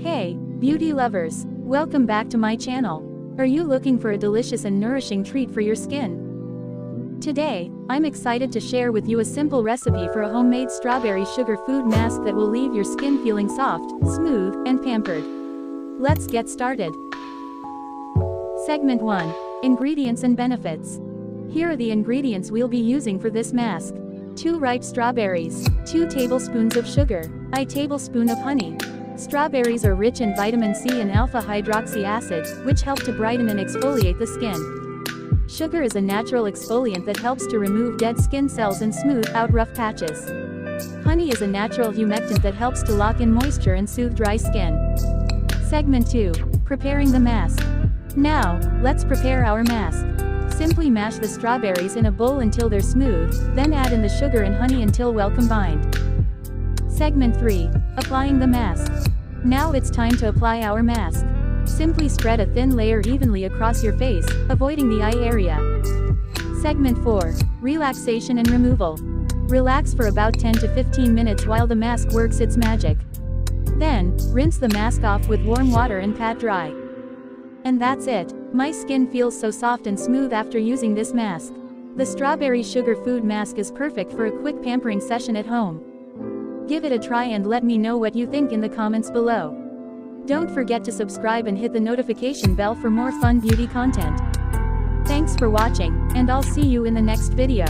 Hey, beauty lovers, welcome back to my channel. Are you looking for a delicious and nourishing treat for your skin? Today, I'm excited to share with you a simple recipe for a homemade strawberry sugar food mask that will leave your skin feeling soft, smooth, and pampered. Let's get started. Segment 1. Ingredients and benefits. Here are the ingredients we'll be using for this mask. 2 ripe strawberries, 2 tablespoons of sugar, 1 tablespoon of honey. Strawberries are rich in vitamin C and alpha-hydroxy acid, which help to brighten and exfoliate the skin. Sugar is a natural exfoliant that helps to remove dead skin cells and smooth out rough patches. Honey is a natural humectant that helps to lock in moisture and soothe dry skin. Segment 2. Preparing the mask. Now, let's prepare our mask. Simply mash the strawberries in a bowl until they're smooth, then add in the sugar and honey until well combined. Segment 3. Applying the mask. Now it's time to apply our mask. Simply spread a thin layer evenly across your face, avoiding the eye area. Segment 4. Relaxation and removal. Relax for about 10 to 15 minutes while the mask works its magic. Then, rinse the mask off with warm water and pat dry. And that's it. My skin feels so soft and smooth after using this mask. The strawberry sugar food mask is perfect for a quick pampering session at home. Give it a try and let me know what you think in the comments below. Don't forget to subscribe and hit the notification bell for more fun beauty content. Thanks for watching, and I'll see you in the next video.